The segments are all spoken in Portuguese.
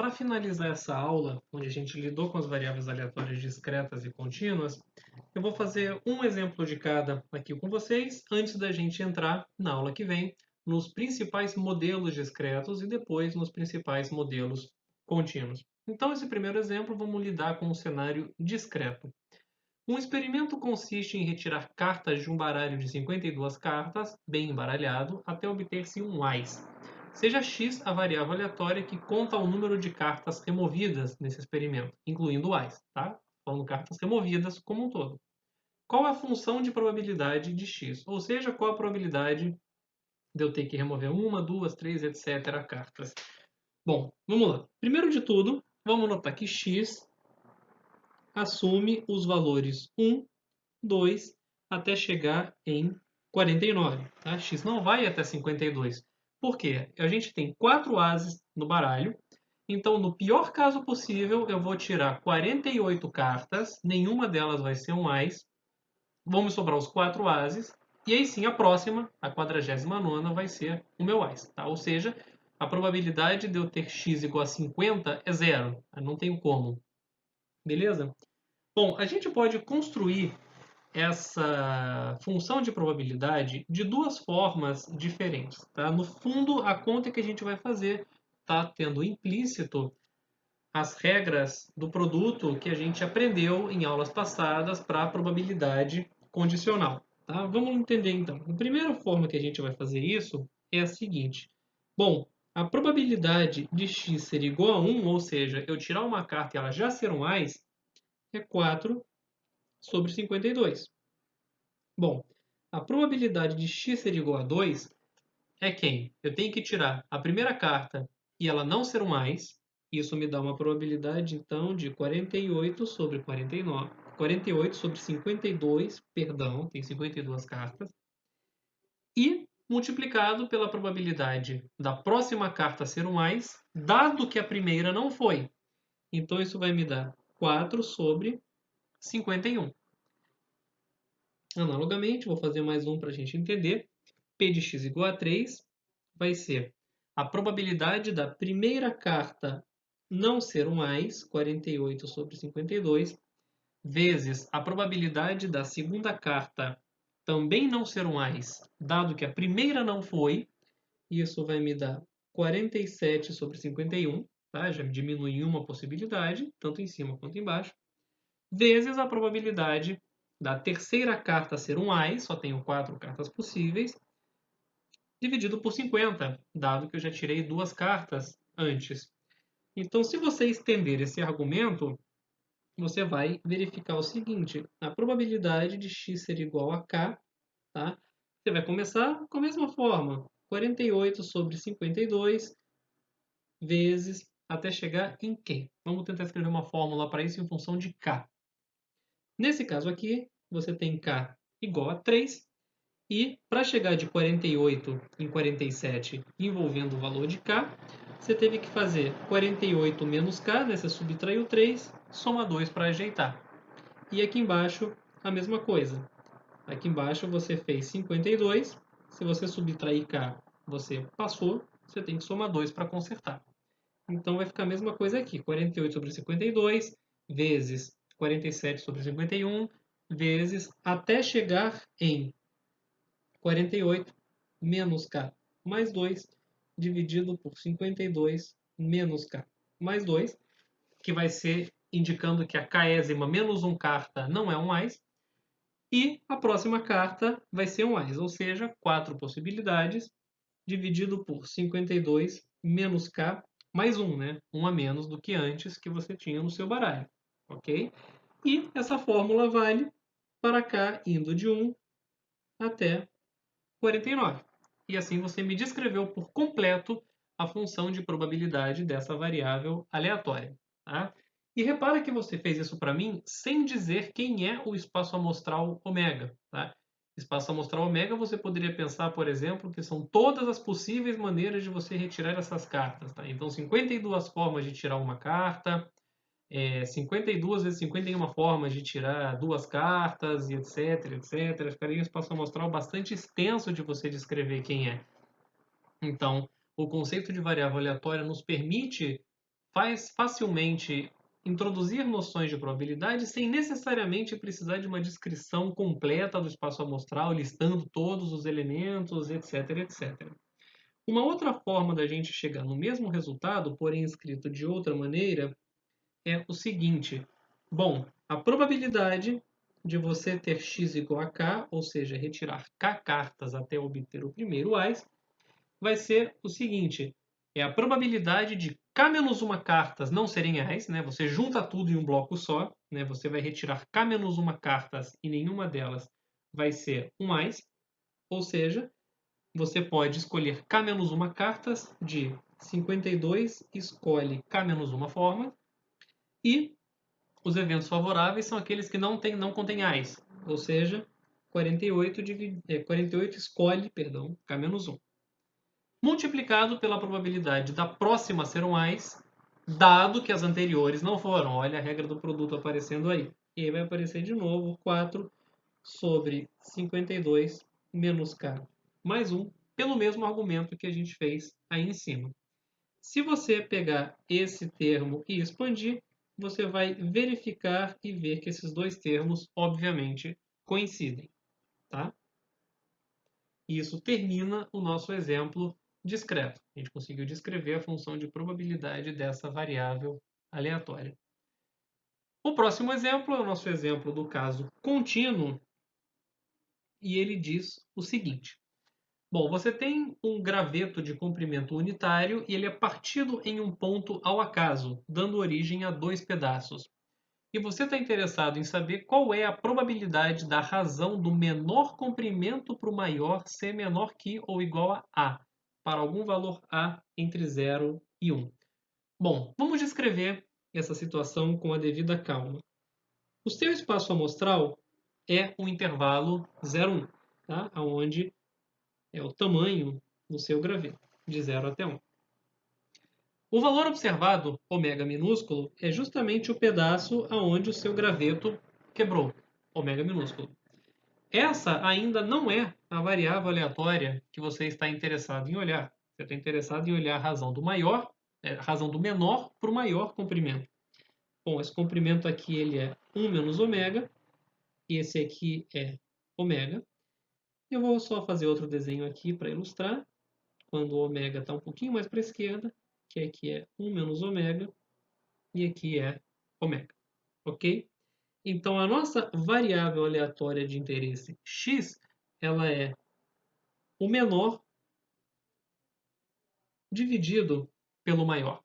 para finalizar essa aula, onde a gente lidou com as variáveis aleatórias discretas e contínuas, eu vou fazer um exemplo de cada aqui com vocês, antes da gente entrar na aula que vem, nos principais modelos discretos e depois nos principais modelos contínuos. Então, esse primeiro exemplo, vamos lidar com um cenário discreto. Um experimento consiste em retirar cartas de um baralho de 52 cartas, bem embaralhado, até obter-se um ás. Seja x a variável aleatória que conta o número de cartas removidas nesse experimento, incluindo o ás, tá? Falando cartas removidas como um todo. Qual é a função de probabilidade de x? Ou seja, qual a probabilidade de eu ter que remover uma, duas, três, etc. cartas? Bom, vamos lá. Primeiro de tudo, vamos notar que x assume os valores 1, 2, até chegar em 49. Tá? X não vai até 52. Por quê? A gente tem 4 ases no baralho, então no pior caso possível eu vou tirar 48 cartas, nenhuma delas vai ser um ás, vamos sobrar os 4 ases, e aí sim a próxima, a 49ª, vai ser o meu ás. Tá? Ou seja, a probabilidade de eu ter x igual a 50 é zero, não tenho como. Beleza? Bom, a gente pode construir essa função de probabilidade de duas formas diferentes. Tá? No fundo, a conta que a gente vai fazer está tendo implícito as regras do produto que a gente aprendeu em aulas passadas para a probabilidade condicional. Tá? Vamos entender então. A primeira forma que a gente vai fazer isso é a seguinte. Bom, a probabilidade de x ser igual a 1, ou seja, eu tirar uma carta e ela já ser um ás, é 4 sobre 52. Bom, a probabilidade de x ser igual a 2 é quem? Eu tenho que tirar a primeira carta e ela não ser um ás. Isso me dá uma probabilidade, então, de 48 sobre 49. 48 sobre 52, perdão, tem 52 cartas. E multiplicado pela probabilidade da próxima carta ser um ás, dado que a primeira não foi. Então, isso vai me dar 4 sobre 51. Analogamente, vou fazer mais um para a gente entender. P de x igual a 3 vai ser a probabilidade da primeira carta não ser um ás, 48 sobre 52, vezes a probabilidade da segunda carta também não ser um ás, dado que a primeira não foi, isso vai me dar 47 sobre 51, tá? Já diminui uma possibilidade, tanto em cima quanto embaixo, vezes a probabilidade da terceira carta ser um ás, só tenho 4 cartas possíveis, dividido por 50, dado que eu já tirei 2 cartas antes. Então, se você estender esse argumento, você vai verificar o seguinte: a probabilidade de x ser igual a k, tá? Você vai começar com a mesma forma, 48 sobre 52 vezes até chegar em Q. Vamos tentar escrever uma fórmula para isso em função de k. Nesse caso aqui, você tem k igual a 3, e para chegar de 48 em 47 envolvendo o valor de k, você teve que fazer 48 menos k, né? Você subtraiu 3, soma 2 para ajeitar. E aqui embaixo, a mesma coisa. Aqui embaixo você fez 52, se você subtrair k, você passou, você tem que somar 2 para consertar. Então vai ficar a mesma coisa aqui, 48 sobre 52 vezes 47 sobre 51 vezes até chegar em 48 menos k mais 2 dividido por 52 menos k mais 2, que vai ser indicando que a késima menos 1 carta não é um ás, e a próxima carta vai ser um ás, ou seja, 4 possibilidades dividido por 52 menos k mais 1, né? 1 a menos do que antes que você tinha no seu baralho, ok? E essa fórmula vale para k indo de 1 até 49. E assim você me descreveu por completo a função de probabilidade dessa variável aleatória. Tá? E repara que você fez isso para mim sem dizer quem é o espaço amostral ômega. Tá? Espaço amostral ômega você poderia pensar, por exemplo, que são todas as possíveis maneiras de você retirar essas cartas. Tá? Então, 52 formas de tirar uma carta, 52 vezes 51 formas de tirar 2 cartas, e etc, etc. Ficaria um espaço amostral bastante extenso de você descrever quem é. Então, o conceito de variável aleatória nos permite faz facilmente introduzir noções de probabilidade sem necessariamente precisar de uma descrição completa do espaço amostral, listando todos os elementos, etc, etc. Uma outra forma da gente chegar no mesmo resultado, porém escrito de outra maneira, é o seguinte. Bom, a probabilidade de você ter x igual a k, ou seja, retirar k cartas até obter o primeiro AIS, vai ser o seguinte. É a probabilidade de k menos 1 cartas não serem AIS, né? Você junta tudo em um bloco só, né? Você vai retirar k menos 1 cartas e nenhuma delas vai ser um AIS, ou seja, você pode escolher k menos 1 cartas de 52, escolhe k menos 1 forma, e os eventos favoráveis são aqueles que não contêm AIS, ou seja, 48 escolhe, perdão, k menos 1. Multiplicado pela probabilidade da próxima ser um AIS, dado que as anteriores não foram. Olha a regra do produto aparecendo aí. E aí vai aparecer de novo 4 sobre 52 menos k mais 1, pelo mesmo argumento que a gente fez aí em cima. Se você pegar esse termo e expandir, você vai verificar e ver que esses dois termos, obviamente, coincidem. Tá? E isso termina o nosso exemplo discreto. A gente conseguiu descrever a função de probabilidade dessa variável aleatória. O próximo exemplo é o nosso exemplo do caso contínuo, e ele diz o seguinte. Bom, você tem um graveto de comprimento unitário e ele é partido em um ponto ao acaso, dando origem a dois pedaços. E você está interessado em saber qual é a probabilidade da razão do menor comprimento para o maior ser menor que ou igual a para algum valor A entre 0 e 1. Bom, vamos descrever essa situação com a devida calma. O seu espaço amostral é um intervalo 0, 1, tá? Onde é o tamanho do seu graveto, de 0 até 1. O valor observado, ômega minúsculo, é justamente o pedaço aonde o seu graveto quebrou, ômega minúsculo. Essa ainda não é a variável aleatória que você está interessado em olhar. Você está interessado em olhar a razão do maior, a razão do menor para o maior comprimento. Bom, esse comprimento aqui ele é 1 menos ômega, e esse aqui é ômega. Eu vou só fazer outro desenho aqui para ilustrar. Quando o ômega está um pouquinho mais para a esquerda, que aqui é 1 menos ômega, e aqui é ômega, ok? Então, a nossa variável aleatória de interesse x, ela é o menor dividido pelo maior.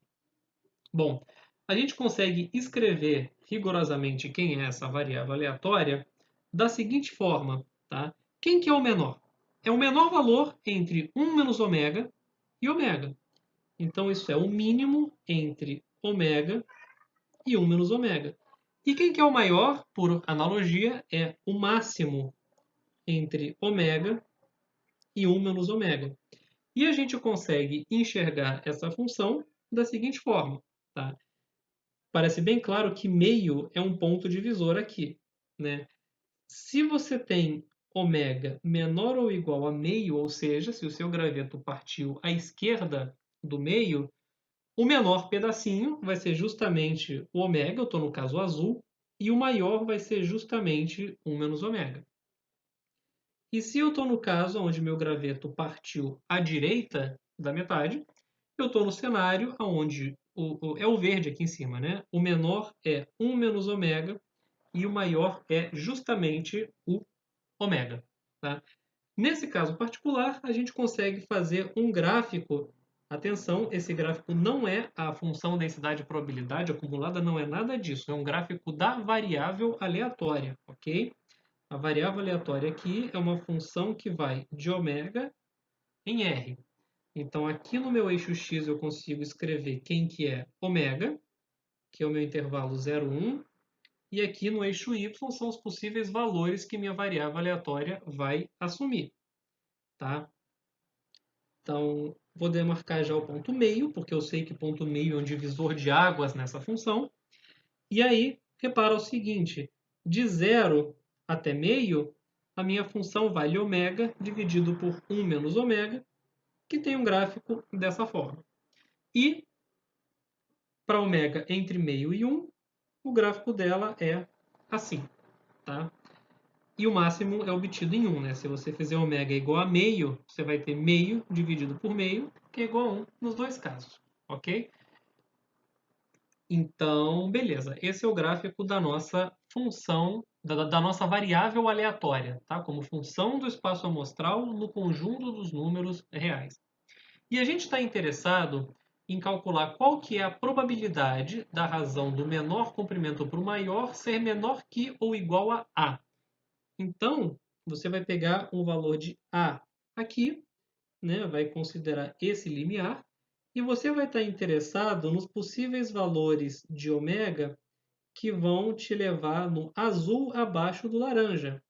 Bom, a gente consegue escrever rigorosamente quem é essa variável aleatória da seguinte forma, tá? Quem que é o menor? É o menor valor entre 1 menos ômega e ômega. Então, isso é o mínimo entre ômega e 1 menos ômega. E quem que é o maior, por analogia, é o máximo entre ômega e 1 menos ômega. E a gente consegue enxergar essa função da seguinte forma. Tá? Parece bem claro que meio é um ponto divisor aqui. Né? Se você tem ômega menor ou igual a meio, ou seja, se o seu graveto partiu à esquerda do meio, o menor pedacinho vai ser justamente o ômega, eu estou no caso azul, e o maior vai ser justamente 1 menos ômega. E se eu estou no caso onde meu graveto partiu à direita da metade, eu estou no cenário onde é o verde aqui em cima, né? O menor é 1 menos ômega e o maior é justamente o ômega. Tá? Nesse caso particular, a gente consegue fazer um gráfico. Atenção, esse gráfico não é a função densidade e probabilidade acumulada, não é nada disso. É um gráfico da variável aleatória, ok? A variável aleatória aqui é uma função que vai de ômega em R. Então, aqui no meu eixo x eu consigo escrever quem que é ômega, que é o meu intervalo 0, 1. E aqui no eixo y são os possíveis valores que minha variável aleatória vai assumir. Tá? Então, vou demarcar já o ponto meio, porque eu sei que ponto meio é um divisor de águas nessa função. E aí, repara o seguinte, de 0 até meio, a minha função vale ômega dividido por 1 menos ômega, que tem um gráfico dessa forma. E para ômega entre meio e 1, o gráfico dela é assim, tá? E o máximo é obtido em 1, né? Se você fizer ômega igual a meio, você vai ter meio dividido por meio, que é igual a 1 nos dois casos, ok? Então, beleza. Esse é o gráfico da nossa função, da nossa variável aleatória, tá? Como função do espaço amostral no conjunto dos números reais. E a gente está interessado em calcular qual que é a probabilidade da razão do menor comprimento para o maior ser menor que ou igual a A. Então, você vai pegar um valor de A aqui, né? Vai considerar esse limiar, e você vai estar interessado nos possíveis valores de ômega que vão te levar no azul abaixo do laranja,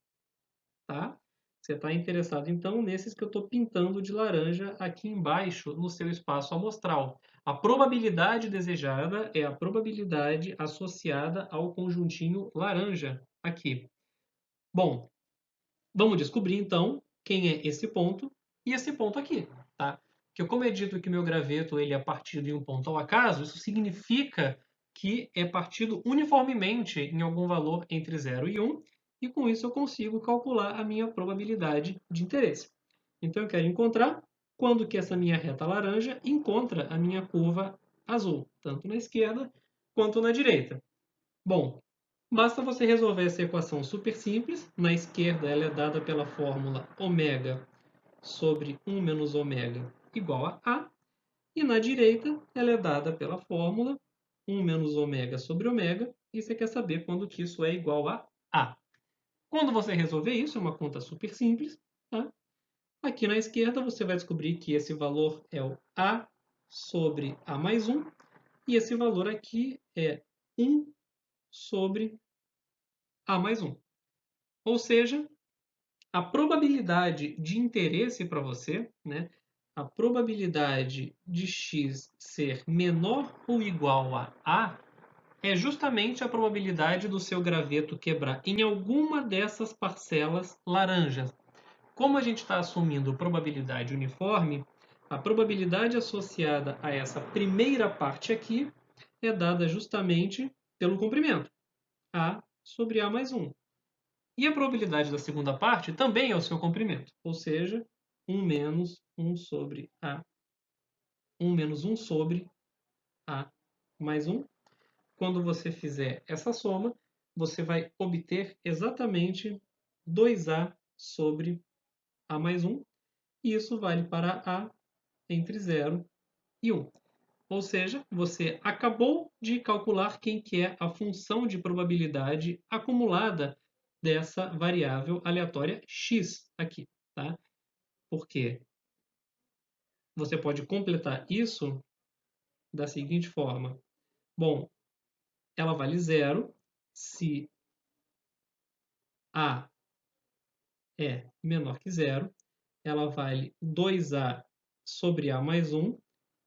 tá? Você está interessado, então, nesses que eu estou pintando de laranja aqui embaixo no seu espaço amostral. A probabilidade desejada é a probabilidade associada ao conjuntinho laranja aqui. Bom, vamos descobrir, então, quem é esse ponto e esse ponto aqui, tá? Porque como é dito que meu graveto ele é partido em um ponto ao acaso, isso significa que é partido uniformemente em algum valor entre 0 e 1, e com isso eu consigo calcular a minha probabilidade de interesse. Então eu quero encontrar quando que essa minha reta laranja encontra a minha curva azul, tanto na esquerda quanto na direita. Bom, basta você resolver essa equação super simples. Na esquerda ela é dada pela fórmula ômega sobre 1 menos ômega igual a A. E na direita ela é dada pela fórmula 1 menos ômega sobre ômega. E você quer saber quando que isso é igual a A. Quando você resolver isso, é uma conta super simples, tá? Aqui na esquerda você vai descobrir que esse valor é o A sobre A mais 1. E esse valor aqui é 1 sobre A mais 1. Ou seja, a probabilidade de interesse para você, né? A probabilidade de x ser menor ou igual a A é justamente a probabilidade do seu graveto quebrar em alguma dessas parcelas laranjas. Como a gente está assumindo probabilidade uniforme, a probabilidade associada a essa primeira parte aqui é dada justamente pelo comprimento, A sobre A mais 1. E a probabilidade da segunda parte também é o seu comprimento, ou seja, 1 menos 1 sobre A, 1 menos 1 sobre A mais 1. Quando você fizer essa soma, você vai obter exatamente 2A sobre A mais 1, e isso vale para A entre 0 e 1. Ou seja, você acabou de calcular quem que é a função de probabilidade acumulada dessa variável aleatória x aqui, tá? Porque você pode completar isso da seguinte forma. Bom, ela vale 0 se A é menor que 0. Ela vale 2A sobre A mais 1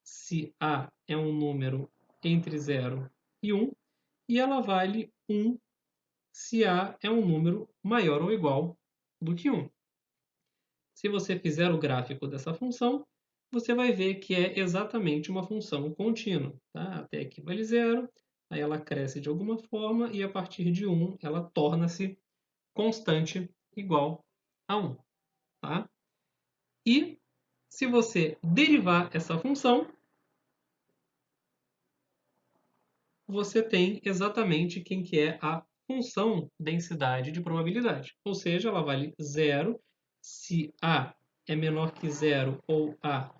se A é um número entre 0 e 1. E ela vale 1 se A é um número maior ou igual do que 1. Se você fizer o gráfico dessa função, você vai ver que é exatamente uma função contínua. Tá? Até aqui vale 0, aí ela cresce de alguma forma e a partir de 1 ela torna-se constante igual a 1. Tá? E se você derivar essa função, você tem exatamente quem que é a função densidade de probabilidade. Ou seja, ela vale 0 se A é menor que 0 ou A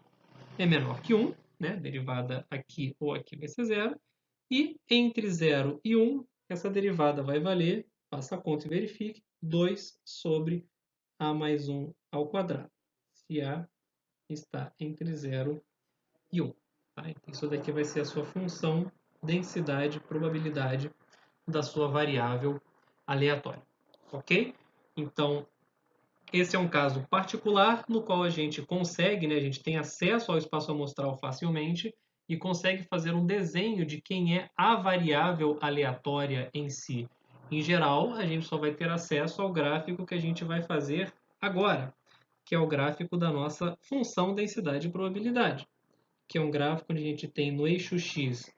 é menor que 1, né? Derivada aqui ou aqui vai ser 0. E entre 0 e 1, essa derivada vai valer, faça a conta e verifique, 2 sobre A mais 1 ao quadrado. Se A está entre 0 e 1. Tá? Então, isso daqui vai ser a sua função densidade, probabilidade da sua variável aleatória. Ok? Então, esse é um caso particular no qual a gente consegue, né, a gente tem acesso ao espaço amostral facilmente e consegue fazer um desenho de quem é a variável aleatória em si. Em geral, a gente só vai ter acesso ao gráfico que a gente vai fazer agora, que é o gráfico da nossa função densidade e probabilidade, que é um gráfico onde a gente tem no eixo x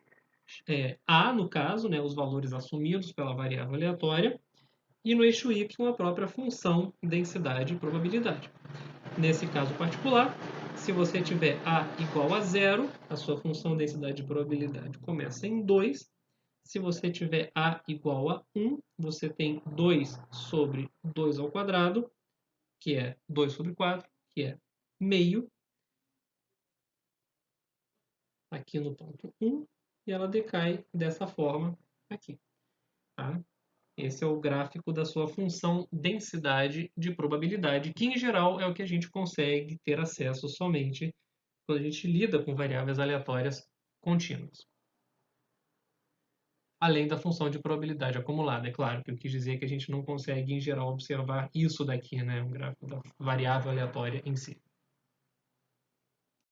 A, no caso, né, os valores assumidos pela variável aleatória, e no eixo y a própria função densidade e probabilidade. Nesse caso particular, se você tiver A igual a 0, a sua função densidade e probabilidade começa em 2. Se você tiver A igual a 1, você tem 2 sobre 2 ao quadrado, que é 2 sobre 4, que é meio, aqui no ponto 1, e ela decai dessa forma aqui. Tá? Esse é o gráfico da sua função densidade de probabilidade, que em geral é o que a gente consegue ter acesso somente quando a gente lida com variáveis aleatórias contínuas. Além da função de probabilidade acumulada, é claro, que eu quis dizer que a gente não consegue, em geral, observar isso daqui, né? Um gráfico da variável aleatória em si.